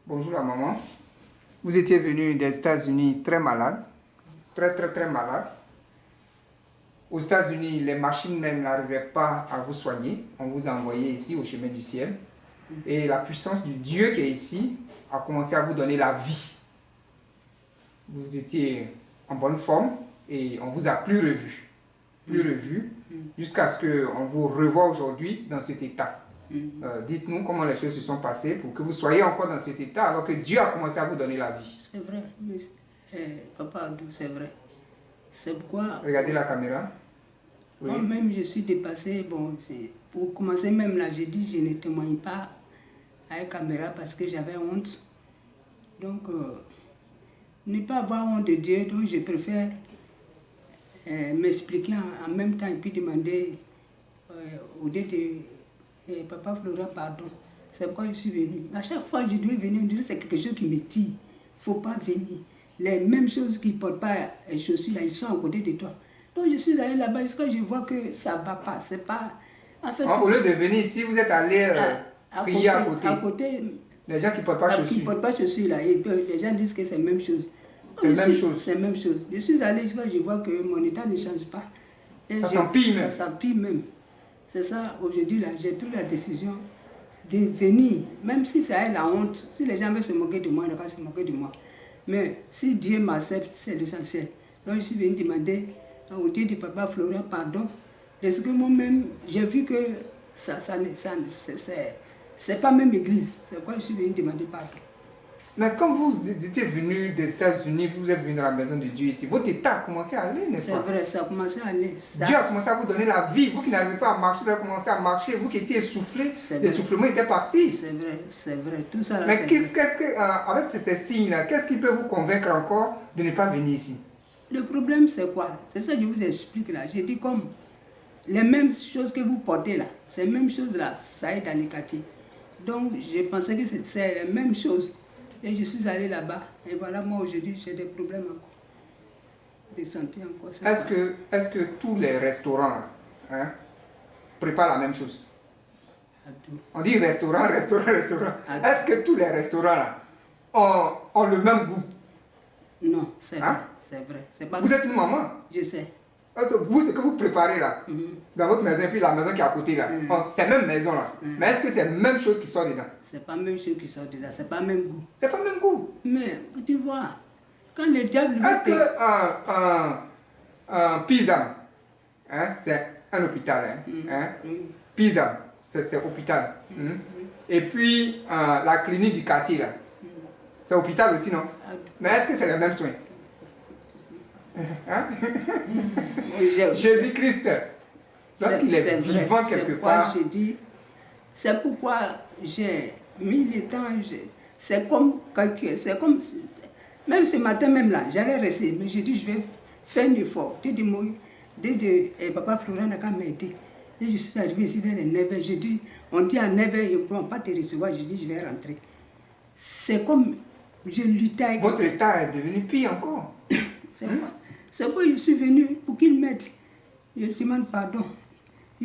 Bonjour la maman. Vous étiez venu des États-Unis très malade, très malade. Aux États-Unis, les machines même n'arrivaient pas à vous soigner. On vous a envoyé ici au chemin du ciel. Et la puissance du Dieu qui est ici a commencé à vous donner la vie. Vous étiez en bonne forme et on ne vous a plus revu. Jusqu'à ce qu'on vous revoie aujourd'hui dans cet état. Dites-nous comment les choses se sont passées pour que vous soyez encore dans cet état alors que Dieu a commencé à vous donner la vie. C'est vrai, mais, Papa Abdou, c'est vrai. C'est pourquoi... Regardez la caméra. Oui. Moi-même, je suis dépassée. Bon, pour commencer même là, j'ai dit je ne témoigne pas à la caméra parce que j'avais honte. Donc, ne pas avoir honte de Dieu, donc je préfère m'expliquer en même temps et puis demander au Dieu de Papa Florent pardon. C'est pourquoi je suis venue. À chaque fois que je dois venir, on dirait que c'est quelque chose qui me tire. Il ne faut pas venir. Les mêmes choses qui ne portent pas les chaussures, là, ils sont à côté de toi. Donc je suis allée là-bas jusqu'à ce que je vois que ça ne va pas. C'est pas... En fait, au lieu de venir ici, vous êtes allé prier à côté. Les gens qui ne portent pas chaussures. Qui ne portent pas chaussures, là. Et puis, les gens disent que c'est la même chose. C'est la même chose. C'est la même chose. Je suis allée jusqu'à ce que je vois que mon état ne change pas. Et ça s'empire même. Ça s'empire même. C'est ça, aujourd'hui, là, j'ai pris la décision de venir, même si ça a la honte, si les gens veulent se moquer de moi, ils ne vont pas se moquer de moi. Mais si Dieu m'accepte, c'est l'essentiel. Donc je suis venue demander au Dieu de Papa Florent pardon, parce que moi-même, j'ai vu que c'est pas même église. C'est pourquoi je suis venue demander pardon. Mais quand vous étiez venu des États-Unis, vous êtes venu dans la maison de Dieu ici, votre état a commencé à aller, n'est-ce pas? C'est vrai, ça a commencé à aller. Dieu a commencé à vous donner la vie. Vous qui n'arrivez pas à marcher, vous avez commencé à marcher. Vous qui étiez essoufflé, l'essoufflement était parti. C'est vrai, tout ça là. Mais avec ces signes-là, qu'est-ce qui peut vous convaincre encore de ne pas venir ici? Le problème, c'est quoi? C'est ça que je vous explique là. J'ai dit comme les mêmes choses que vous portez là, ces mêmes choses-là, ça aide dans les quartiers. Donc, je pensais que c'est les mêmes choses. Et je suis allée là-bas. Et voilà, moi aujourd'hui, j'ai des problèmes encore. De santé encore. Est-ce que tous les restaurants préparent la même chose? On dit restaurant. Est-ce que tous les restaurants là, ont le même goût? Non, c'est vrai. C'est vrai. Pas vous êtes une maman? Je sais. Parce que vous, ce que vous préparez là, dans votre maison et puis la maison qui est à côté là, c'est la même maison là. Mais est-ce que c'est la même chose qui sort dedans? C'est pas la même chose qui sort dedans, c'est pas le même goût. C'est pas le même goût. Mais tu vois, quand le diable... Est-ce que un Pisa, c'est un hôpital, Pisa, c'est hôpital. Et puis la clinique du quartier là, c'est hôpital aussi, non? Mais est-ce que c'est les mêmes soins? Jésus-Christ, lorsqu'il est vivant quelque part. C'est pourquoi j'ai mis le temps. C'est comme même ce matin même là, j'allais rester, mais j'ai dit je vais faire un effort. Papa Florent n'a qu'à m'aider. Et je suis arrivée ici vers les 9h. J'ai dit, on dit à 9h, ils ne pourront pas te recevoir. J'ai dit, je vais rentrer. C'est comme je luttais avec... Votre état est devenu pire encore. C'est quoi? C'est pourquoi je suis venue pour qu'il m'aide. Je lui demande pardon.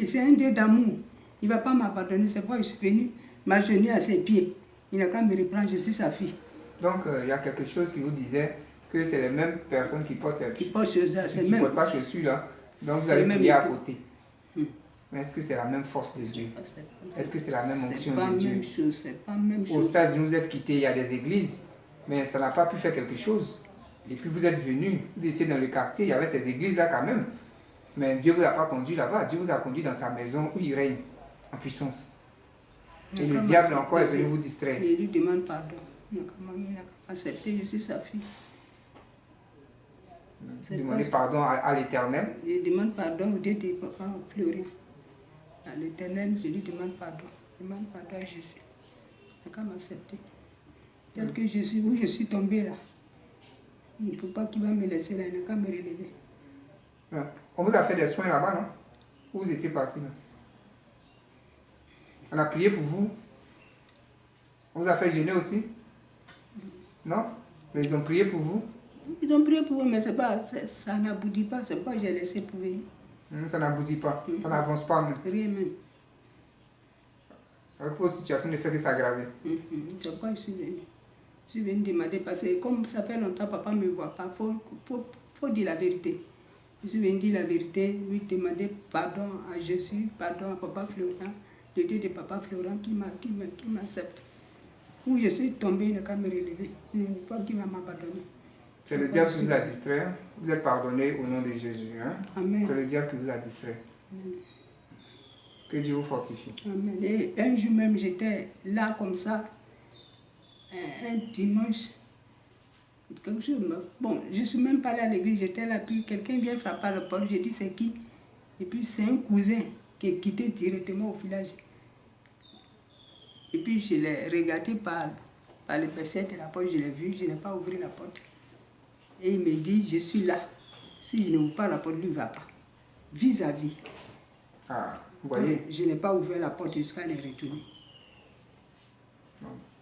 C'est un Dieu d'amour. Il ne va pas m'abandonner. C'est pourquoi je suis venue m'agenouiller à ses pieds. Il n'a qu'à me reprendre. Je suis sa fille. Donc, il y a quelque chose qui vous disait que c'est les mêmes personnes qui portent les chaussures. Qui ne portent pas chaussures là. Donc, vous allez prier à côté. Mais est-ce que c'est la même force de Dieu? Est-ce que c'est la même onction de Dieu? C'est pas la même chose. Aux États-Unis, vous êtes quittés, il y a des églises. Mais ça n'a pas pu faire quelque chose. Et puis vous êtes venus, vous étiez dans le quartier, il y avait ces églises-là quand même. Mais Dieu ne vous a pas conduit là-bas, Dieu vous a conduit dans sa maison où il règne en puissance. Et le diable encore est venu vous distraire. Il lui demande pardon. Il n'a pas accepté, je suis sa fille. Demandez pardon à l'Éternel. Je demande pardon au Dieu de Papa Florent. À l'Éternel, je lui demande pardon. Je demande pardon à Jésus. Il n'a qu'à m'accepter. Tel que je suis, où je suis tombée là. Il ne faut pas qu'il va me laisser là, il n'a qu'à me relever. On vous a fait des soins là-bas, non? Où vous étiez parti là? On a prié pour vous. On vous a fait jeûner aussi? Non? Mais ils ont prié pour vous? Ils ont prié pour vous, mais ça n'aboutit pas. C'est pourquoi j'ai laissé pour venir. Ça n'aboutit pas. Ça n'avance pas même. Rien même. Avec vos situations ne fait que s'aggraver. C'est pourquoi je suis venue. Je viens de demander parce que comme ça fait longtemps, papa ne me voit pas, faut dire la vérité. Je viens dire la vérité, lui demander pardon à Jésus, pardon à papa Florent, le Dieu de papa Florent qui m'accepte. Où je suis tombée, il n'a qu'à me relever. Il ne pas qui va m'abandonner. C'est le diable qui vous a distrait. Vous êtes pardonné au nom de Jésus. Hein? Amen. C'est le diable qui vous a distrait. Amen. Que Dieu vous fortifie. Amen. Et un jour même, j'étais là comme ça, un dimanche. Quelque chose, bon, je ne suis même pas allée à l'église, j'étais là, puis quelqu'un vient frapper à la porte, j'ai dit c'est qui? Et puis c'est un cousin qui est quitté directement au village. Et puis je l'ai regardé par le percée de la porte, je l'ai vu, je n'ai pas ouvert la porte. Et il me dit, je suis là. Si je n'ouvre pas la porte, lui ne va pas. Vis-à-vis. Ah, vous voyez? Je n'ai pas ouvert la porte jusqu'à les retourner.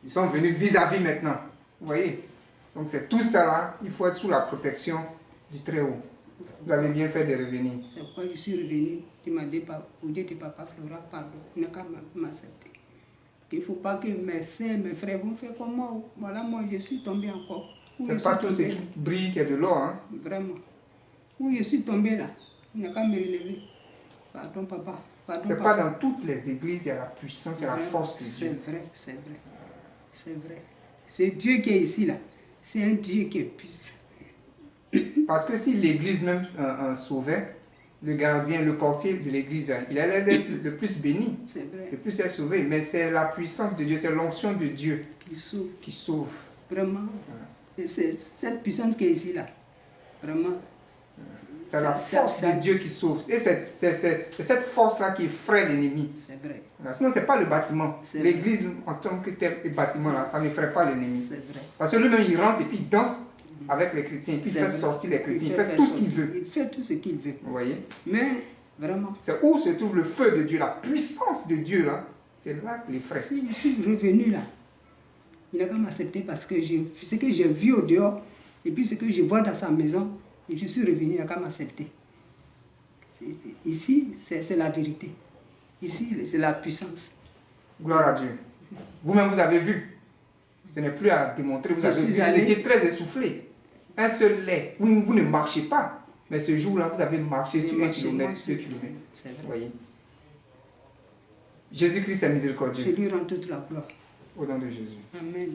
Ils sont venus vis-à-vis maintenant. Vous voyez? Donc c'est tout ça là, il faut être sous la protection du Très-Haut. Vous avez bien fait de revenir. C'est pourquoi je suis revenu demander au Dieu de papa Florent pardon. Il n'a qu'à m'accepter. Il ne faut pas que mes sœurs, mes frères vont faire comme moi. Voilà, moi je suis tombée encore. C'est pas tout ce qui brille qui est de l'or. Hein? Vraiment. Où je suis tombée là, il n'a qu'à me relever. Pardon papa. C'est pas dans toutes les églises, il y a la puissance, il y a la force de Dieu. C'est vrai, c'est vrai. C'est vrai. C'est Dieu qui est ici là. C'est un Dieu qui est puissant. Parce que si l'église même sauvait, le gardien, le portier de l'église, il allait être le plus béni, le plus être sauvé. Mais c'est la puissance de Dieu, c'est l'onction de Dieu qui sauve. Vraiment. C'est cette puissance qui est ici là. Vraiment. C'est la force de Dieu qui sauve. Et c'est cette force-là qui effraie l'ennemi. C'est vrai. Sinon, ce n'est pas le bâtiment. L'église en tant que tel, le bâtiment là, ça n'effraie pas l'ennemi. C'est vrai. Parce que lui-même, il rentre et puis il danse avec les chrétiens. Et puis il fait sortir les chrétiens. Il fait tout ce qu'il veut. Il fait tout ce qu'il veut. Vous voyez? Mais, vraiment. C'est où se trouve le feu de Dieu, la puissance de Dieu là. C'est là qu'il effraie. Si je suis revenu là, il n'a qu'à m'accepter parce que ce que j'ai vu au dehors, et puis ce que je vois dans sa maison, et je suis revenu, il n'a qu'à m'accepter. Ici, c'est la vérité. Ici, c'est la puissance. Gloire à Dieu. Vous-même, vous avez vu. Ce n'est plus à démontrer. Vous avez vu, vous étiez très essoufflé. Un seul lait. Vous ne marchez pas. Mais ce jour-là, vous avez marché sur 1 kilomètre, 2 kilomètres. C'est vrai. Vous voyez. Jésus-Christ est miséricordieux. Je lui rends toute la gloire. Au nom de Jésus. Amen.